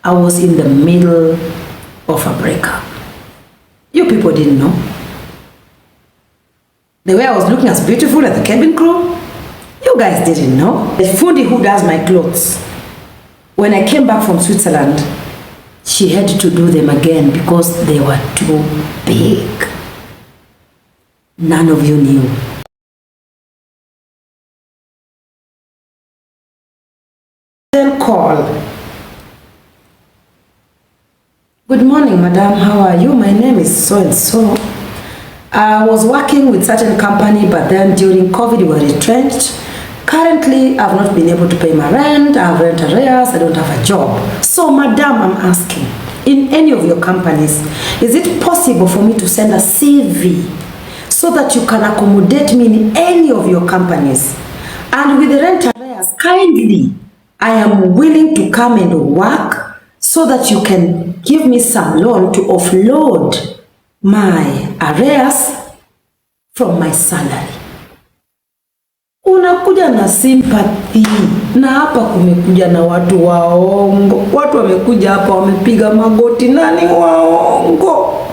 I was in the middle of a breakup. You people didn't know. The way I was looking as beautiful as the cabin crew, you guys didn't know. The fundi who does my clothes, when I came back from Switzerland, she had to do them again because they were too big. None of you knew. Then call. Good morning, madam. How are you? My name is so and so. I was working with certain company, but then during COVID we were retrenched. Currently, I've not been able to pay my rent. I have rent arrears. I don't have a job. So, madam, I'm asking, in any of your companies, is it possible for me to send a CV so that you can accommodate me in any of your companies? And with the rent arrears, kindly, I am willing to come and work so that you can give me some loan to offload my arrears from my salary. Unakuja na sympathy, na hapa kumekuja na watu waongo. Watu wamekuja hapa wamepiga magoti, nani waongo?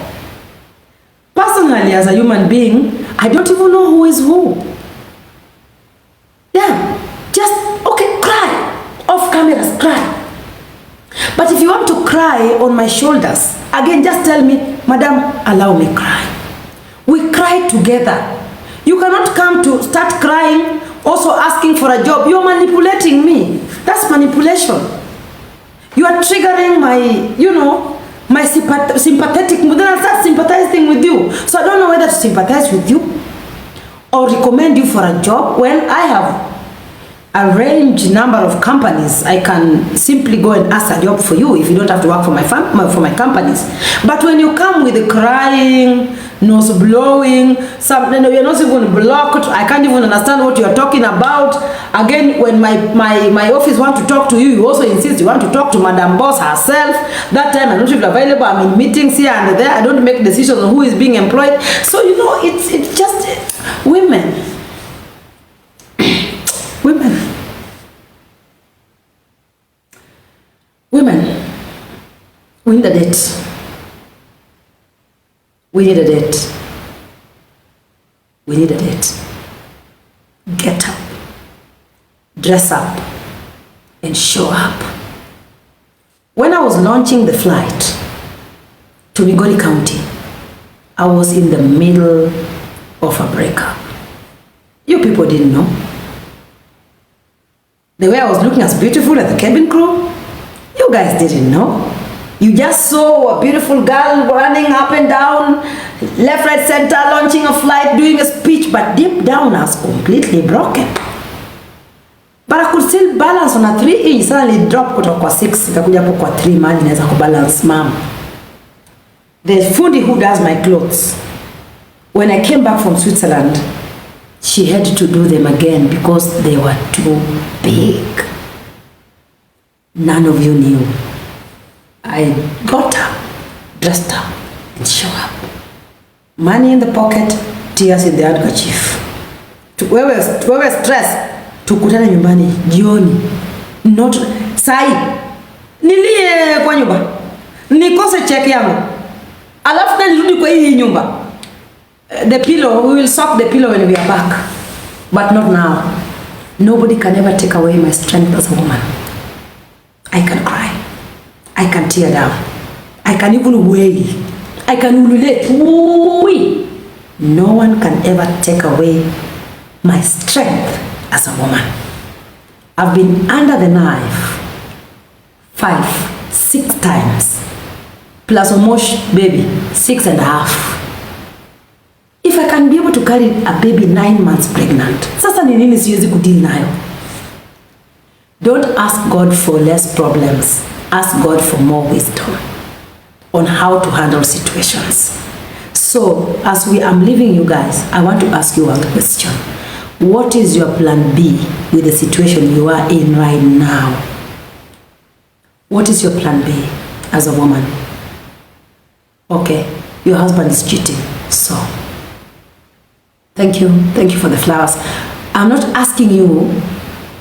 Personally, as a human being, I don't even know who is who. Yeah, just, okay, cry. Off cameras, cry. But if you want to cry on my shoulders, again, just tell me, madam, allow me cry. We cry together. You cannot come to start crying, also asking for a job. You're manipulating me. That's manipulation. You are triggering my, my sympathetic, then I'll start sympathizing with you. So I don't know whether to sympathize with you or recommend you for a job when I have a range number of companies. I can simply go and ask a job for you if you don't have to work for my companies. But when you come with the crying, nose blowing, you're not even blocked. I can't even understand what you're talking about. Again, when my office want to talk to you, you also insist you want to talk to Madam Boss herself. That time I'm not even available. I'm in meetings here and there. I don't make decisions on who is being employed. So it's just women. Women, we need a date. We need a date. We need a date. Get up, dress up, and show up. When I was launching the flight to Migori County, I was in the middle of a breakup. You people didn't know. The way I was looking as beautiful as the cabin crew, you guys didn't know. You just saw a beautiful girl running up and down, left, right, center, launching a flight, doing a speech, but deep down I was completely broken. But I could still balance on a 3-inch, suddenly drop kutoka kwa 6, ikakuja hapo kwa 3, mali naweza kubalance mom. The fundi who does my clothes, when I came back from Switzerland, she had to do them again because they were too big. None of you knew. I got up, dressed up, and showed up. Money in the pocket, tears in the handkerchief. Wewe stress, tukutane nyumbani jioni. Not sai. Nilie kwa nyumba. Nikose check yangu. Alafu na nirudi kwa hii nyumba. The pillow, we will sock the pillow when we are back. But not now. Nobody can ever take away my strength as a woman. I can cry. I can tear down. I can even wail. I can ululate. No one can ever take away my strength as a woman. I've been under the knife 5, 6 times. Plus Omosh'S baby, 6.5. If I can be able to carry a baby 9 months pregnant, sasa ni nini siwezi kudeal nayo? Don't ask God for less problems. Ask God for more wisdom on how to handle situations. So, as I'm leaving you guys, I want to ask you one question. What is your plan B with the situation you are in right now? What is your plan B as a woman? Okay, your husband is cheating, so thank you for the flowers. I'm not asking you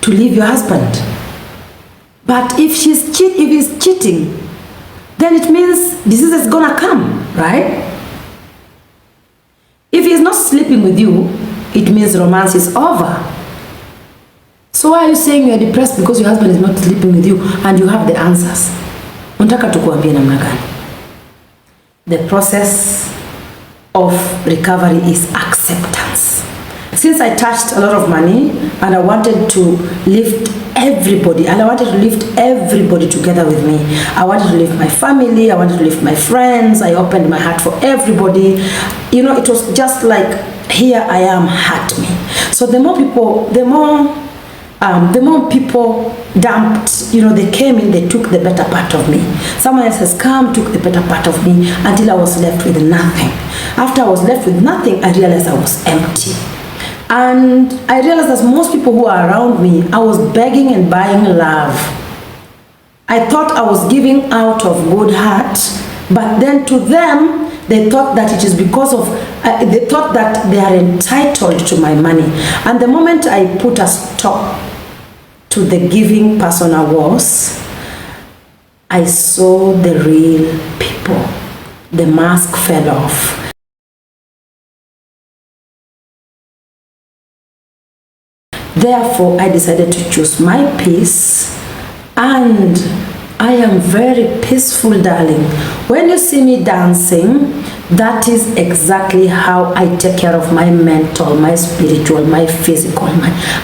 to leave your husband, But if he's cheating, then it means disease is gonna come, right? If he's not sleeping with you, it means romance is over. So why are you saying you're depressed because your husband is not sleeping with you and you have the answers? Unataka tukuambie namna gani? The process of recovery is acceptance. Since I touched a lot of money and I wanted to lift everybody, and I wanted to lift everybody together with me. I wanted to lift my family, I wanted to lift my friends, I opened my heart for everybody. You know, it was just like, here I am, hurt me. So the more people dumped, you know, they came in, they took the better part of me. Someone else has come, took the better part of me until I was left with nothing. After I was left with nothing, I realized I was empty. And I realized that most people who are around me, I was begging and buying love. I thought I was giving out of good heart, but then to them, they thought that it is because of, they thought that they are entitled to my money. And the moment I put a stop to the giving person I was, I saw the real people. The mask fell off. Therefore, I decided to choose my peace, and I am very peaceful, darling. When you see me dancing, that is exactly how I take care of my mental, my spiritual, my physical.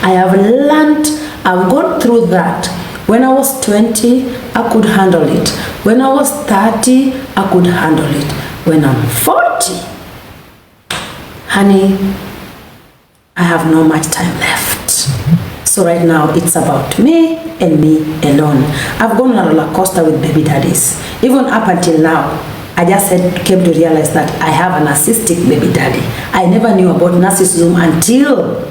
I have learned, I've gone through that. When I was 20, I could handle it. When I was 30, I could handle it. When I'm 40, honey, I have no much time left. So right now, it's about me and me alone. I've gone on a roller coaster with baby daddies. Even up until now, I just came to realize that I have a narcissistic baby daddy. I never knew about narcissism until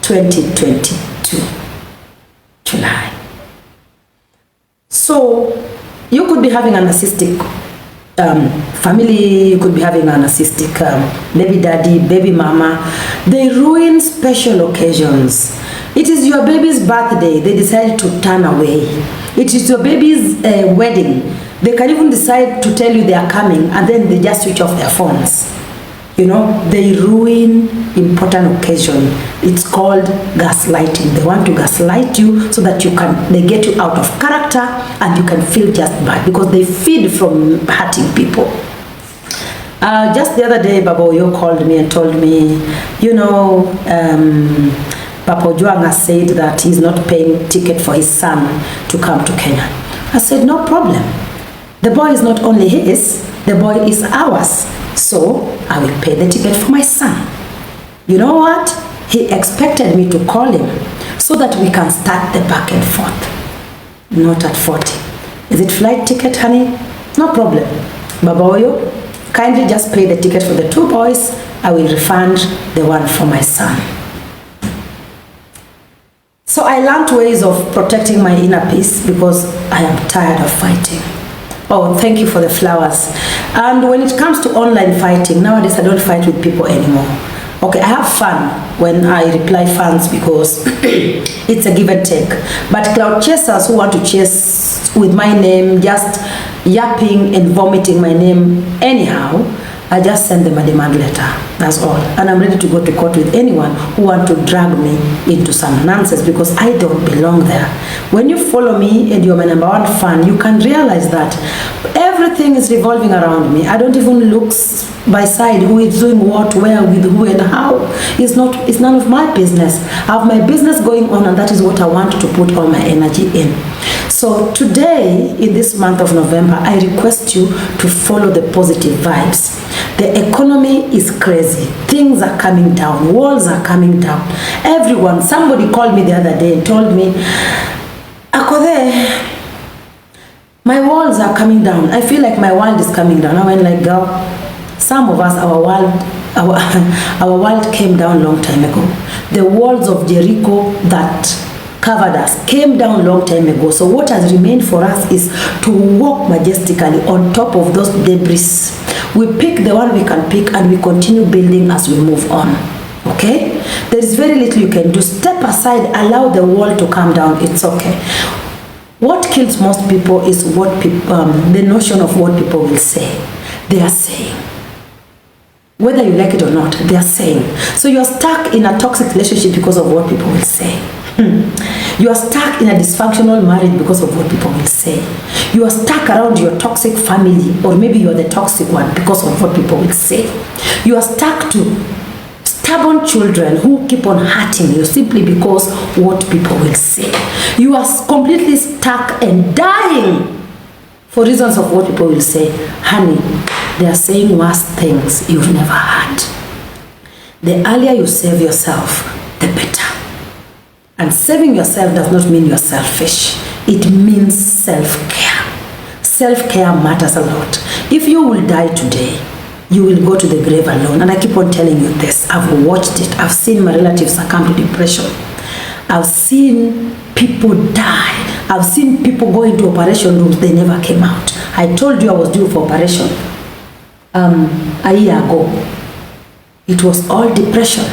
2022, July. So you could be having a narcissistic family, you could be having a narcissistic baby daddy, baby mama. They ruin special occasions. It is your baby's birthday, they decide to turn away. It is your baby's wedding. They can even decide to tell you they are coming and then they just switch off their phones. You know, they ruin important occasion. It's called gaslighting. They want to gaslight you so that they get you out of character and you can feel just bad because they feed from hurting people. Just the other day, Baba Oyo called me and told me, you know, Papa Ojuanga said that he's not paying ticket for his son to come to Kenya. I said, no problem. The boy is not only his, the boy is ours. So I will pay the ticket for my son. You know what? He expected me to call him so that we can start the back and forth. Not at 40. Is it flight ticket, honey? No problem. Baba Oyo, kindly just pay the ticket for the two boys. I will refund the one for my son. So I learned ways of protecting my inner peace because I am tired of fighting. Oh, thank you for the flowers. And when it comes to online fighting, nowadays I don't fight with people anymore. Okay, I have fun when I reply fans because it's a give and take. But cloud chasers who want to chase with my name, just yapping and vomiting my name anyhow, I just send them a demand letter. That's all. And I'm ready to go to court with anyone who want to drag me into some nonsense because I don't belong there. When you follow me and you're my number one fan, you can realize that everything is revolving around me. I don't even look by side who is doing what, where, with who and how. It's none of my business. I have my business going on and that is what I want to put all my energy in. So today, in this month of November, I request you to follow the positive vibes. The economy is crazy. Things are coming down. Walls are coming down. Everyone, somebody called me the other day and told me, Akothee, my walls are coming down. I feel like my world is coming down. I went like, girl, some of us, our world came down a long time ago. The walls of Jericho that covered us came down a long time ago. So what has remained for us is to walk majestically on top of those debris. We pick the one we can pick and we continue building as we move on. Okay? There is very little you can do. Step aside, allow the wall to come down. It's okay. What kills most people is what people, the notion of what people will say. They are saying. Whether you like it or not, they are saying. So you are stuck in a toxic relationship because of what people will say. You are stuck in a dysfunctional marriage because of what people will say. You are stuck around your toxic family, or maybe you are the toxic one because of what people will say. You are stuck to stubborn children who keep on hurting you simply because what people will say. You are completely stuck and dying for reasons of what people will say. Honey, they are saying worse things you've never heard. The earlier you save yourself, the better. And saving yourself does not mean you're selfish. It means self-care. Self-care matters a lot. If you will die today, you will go to the grave alone. And I keep on telling you this. I've watched it. I've seen my relatives succumb to depression. I've seen people die. I've seen people go into operation rooms. They never came out. I told you I was due for operation a year ago. It was all depression.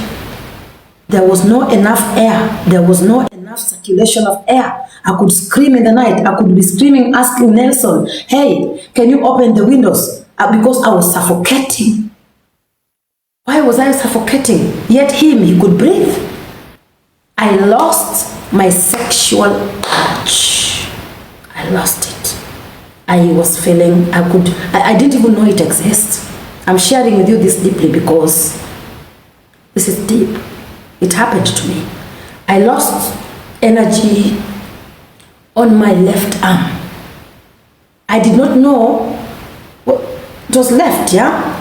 There was no enough air. There was no enough circulation of air. I could scream in the night. I could be screaming, asking Nelson, hey, can you open the windows? Because I was suffocating. Why was I suffocating? Yet he could breathe. I lost my sexual urge. I lost it. I was feeling, I didn't even know it exists. I'm sharing with you this deeply because this is deep. It happened to me. I lost energy on my left arm. I did not know it was left, yeah?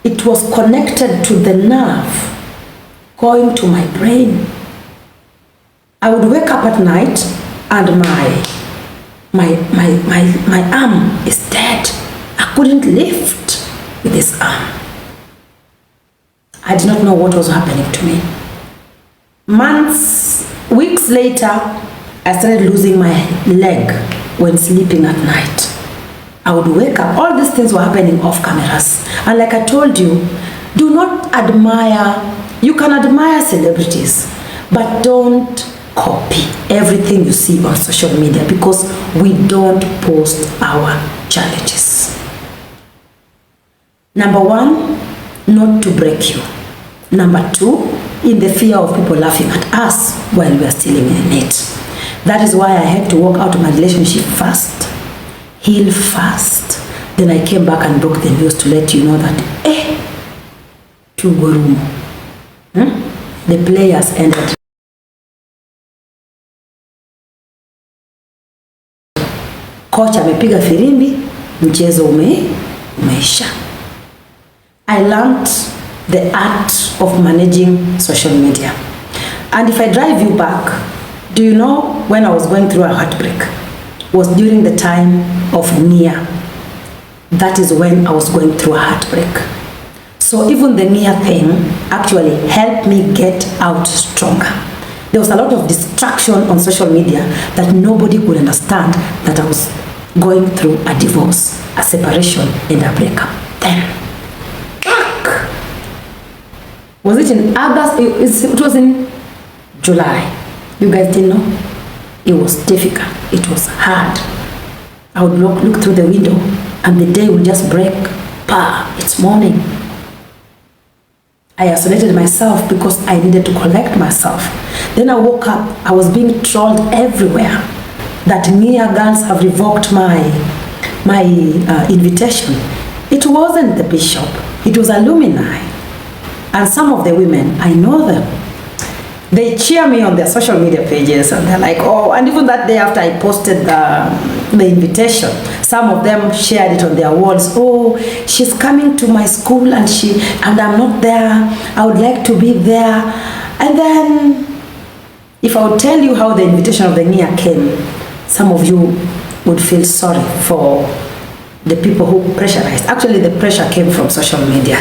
It was connected to the nerve going to my brain. I would wake up at night and my arm is dead. I couldn't lift with this arm. I did not know what was happening to me. Weeks later, I started losing my leg when sleeping at night. I would wake up. All these things were happening off cameras. And like I told you, do not admire. You can admire celebrities, but don't copy everything you see on social media because we don't post our challenges. Number one, not to break you. Number two, in the fear of people laughing at us while we are still in it. That is why I had to walk out of my relationship fast, heal fast. Then I came back and broke the news to let you know that, Tugurumo. The players ended. Kocha amepiga firimbi, mchezo umeisha. I learned the art of managing social media. And if I drive you back, do you know when I was going through a heartbreak? It was during the time of Nia. That is when I was going through a heartbreak. So even the Nia thing actually helped me get out stronger. There was a lot of distraction on social media that nobody could understand that I was going through a divorce, a separation, and a breakup. Then, was it in August? It was in July. You guys didn't know? It was difficult. It was hard. I would look through the window and the day would just break. It's morning. I isolated myself because I needed to collect myself. Then I woke up. I was being trolled everywhere that Nia girls have revoked my invitation. It wasn't the bishop. It was alumni. And some of the women, I know them. They cheer me on their social media pages and they're like, oh, and even that day after I posted the invitation, some of them shared it on their walls. Oh, she's coming to my school and I'm not there. I would like to be there. And then if I would tell you how the invitation of the Nia came, some of you would feel sorry for the people who pressurized. Actually, the pressure came from social media.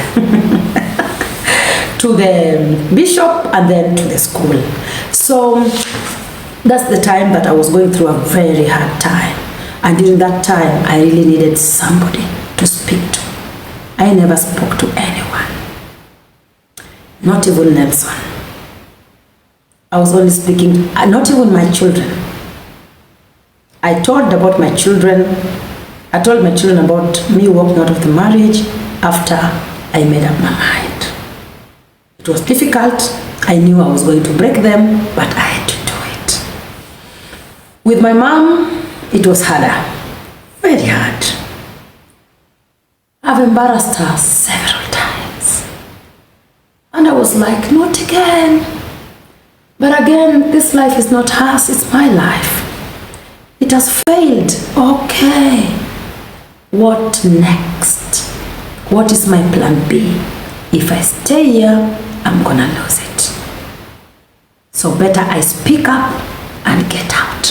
To the bishop and then to the school. So that's the time that I was going through a very hard time. And during that time, I really needed somebody to speak to. I never spoke to anyone. Not even Nelson. I was only speaking, not even my children. I told about my children. I told my children about me walking out of the marriage after I made up my mind. It was difficult. I knew I was going to break them, but I had to do it. With my mom, it was harder. Very hard. I've embarrassed her several times. And I was like, not again. But again, this life is not hers, it's my life. It has failed. Okay. What next? What is my plan B? If I stay here, I'm gonna lose it. So better I speak up and get out.